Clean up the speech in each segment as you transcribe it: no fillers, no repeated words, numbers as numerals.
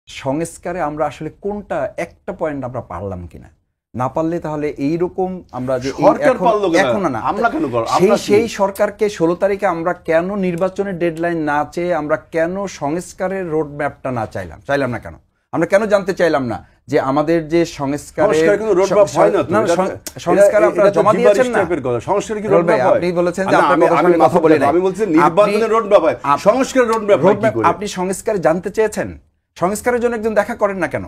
সংস্কারে আমরা আসলে কোনটা একটা পয়েন্ট আমরা পারলাম কিনা, না পারলে তাহলে এইরকম আমরা যে এখন না আমরা কেন সেই সরকারকে 16 তারিখে আমরা কেন নির্বাচনের ডেডলাইন না চেয়ে আমরা কেন সংস্কারের রোড ম্যাপটা না চাইলাম না কেন, আমরা কেন জানতে চাইলাম না যে আমাদের যে সংস্কার আপনারা জমা দিয়েছেন না, সংস্কার কি রোড ম্যাপ? আপনি বলেছেন যে আপনার কথা বলে নাই, আমি বলছি নির্বাচনের রোড ম্যাপ হয়, সংস্কারের রোড ম্যাপ কি করে? আপনি সংস্কার জানতে চেয়েছেন, সংস্কারের জন্য একজন দেখা করেন না কেন?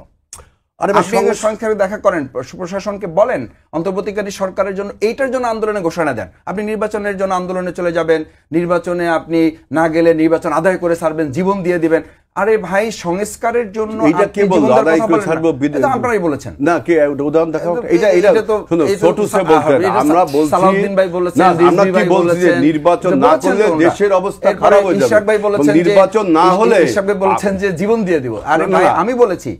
সংস্কারে দেখা করেন, প্রশাসনকে বলেন অন্তর্বর্তীকালীন সরকারের জন্য এইটার জন্য আন্দোলনে ঘোষণা দেন। আপনি নির্বাচনের জন্য আন্দোলনে চলে যাবেন, নির্বাচনে আপনি না গেলে নির্বাচন আদায় করে ছাড়বেন, জীবন দিয়ে দিবেন। আরে ভাই, সংস্কারের জন্য এটা কে বলল আদায় করে ছাড়বো? এটা আপনারাই বলেছেন না, কে উদাহরণ দেখাও। এটা তো ছোট সে বলতে আমরা বলছি, সালাউদ্দিন ভাই বলেছেন, আমরা কি বলছি যে নির্বাচন না করলে দেশের অবস্থা খারাপ হয়ে যাবে। ইশাক ভাই বলেছেন নির্বাচন না হলে, ইশাক ভাই বলেছেন যে জীবন দিয়ে দিব। আরে ভাই, আমি বলেছি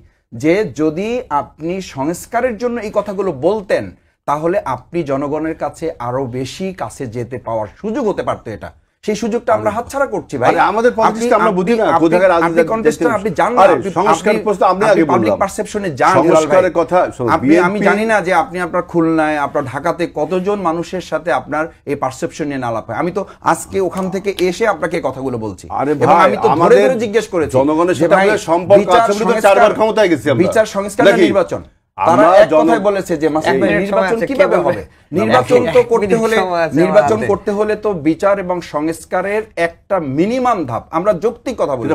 যে যদি আপনি সংস্কারের জন্য এই কথাগুলো বলতেন তাহলে আপনি জনগণের কাছে আরো বেশি কাছে যেতে পাওয়ার সুযোগ হতে পারতো। এটা সেই সুযোগটা আমরা হাতছাড়া করছি ভাই। আমাদের পলিটিক্সটা আমরা বুঝি না, কোথাকার আপনি কনটেস্টে আপনি জানেন না, সংস্কার প্রশ্ন আপনি আগে বললেন, পাবলিক পারসেপশনে জানেন সংস্কারের কথা। আমি জানি না যে আপনি আপনার খুলনায়, আপনার ঢাকাতে কতজন মানুষের সাথে আপনার এই পারসেপশন নিয়ে আলাপ হয়। আমি তো আজকে ওখান থেকে এসে আপনাকে কথাগুলো বলছি, এবং আমি তো ধরে ধরে জিজ্ঞেস করেছি জনগণের সাথে আমাদের সম্পর্ক আছে বলে তো 4 বার ক্ষমতায় গেছি আমরা। বিচার, সংস্কার, নির্বাচন, তারা এক কথাই বলেছে যে নির্বাচন কিভাবে হবে? নির্বাচন করতে হলে তো বিচার এবং সংস্কারের একটা মিনিমাম ধাপ। আমরা যৌক্তিক কথা বলি,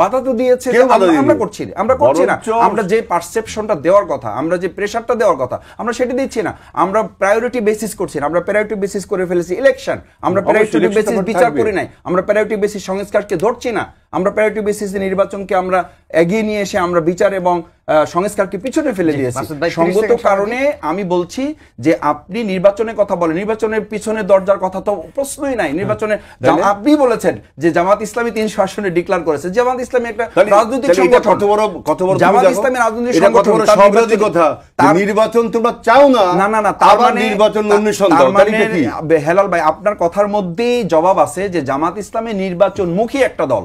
বাধা তো দিয়েছে, আমরা করছি না। আমরা যে পারসেপশনটা দেওয়ার কথা, আমরা যে প্রেসারটা দেওয়ার কথা, আমরা সেটা দিচ্ছি না। আমরা প্রায়োরিটি বেসিস করছি না, আমরা প্রায়োরিটি বেসিস করে ফেলেছি ইলেকশন। আমরা প্রায়োরিটি বেসিস বিচার করি নাই, আমরা প্রায়োরিটি বেসিস সংস্কারকে ধরছি না, আমরা প্রায়োরিটি বেসিস নির্বাচনকে আমরা এগিয়ে নিয়ে এসে আমরা বিচার এবং সংস্কারকে পিছনে ফেলে দিয়েছি। সঙ্গত কারণে আমি বলছি যে আপনি নির্বাচনের কথা বলেন, নির্বাচনের পিছনে দরজার কথা তো প্রশ্নই নাই। নির্বাচনে আপনি বলেছেন যে জামাত ইসলামী 300 আসনে ডিক্লেয়ার করেছে। জামাত ইসলামী একটা রাজনৈতিক সংগঠন, জামাত ইসলামী রাজনৈতিক সংগঠন, নির্বাচন তোমরা চাও না। না, তার মানে নির্বাচন হেলাল ভাই, আপনার কথার মধ্যেই জবাব আছে যে জামাত ইসলামী নির্বাচনমুখী একটা দল।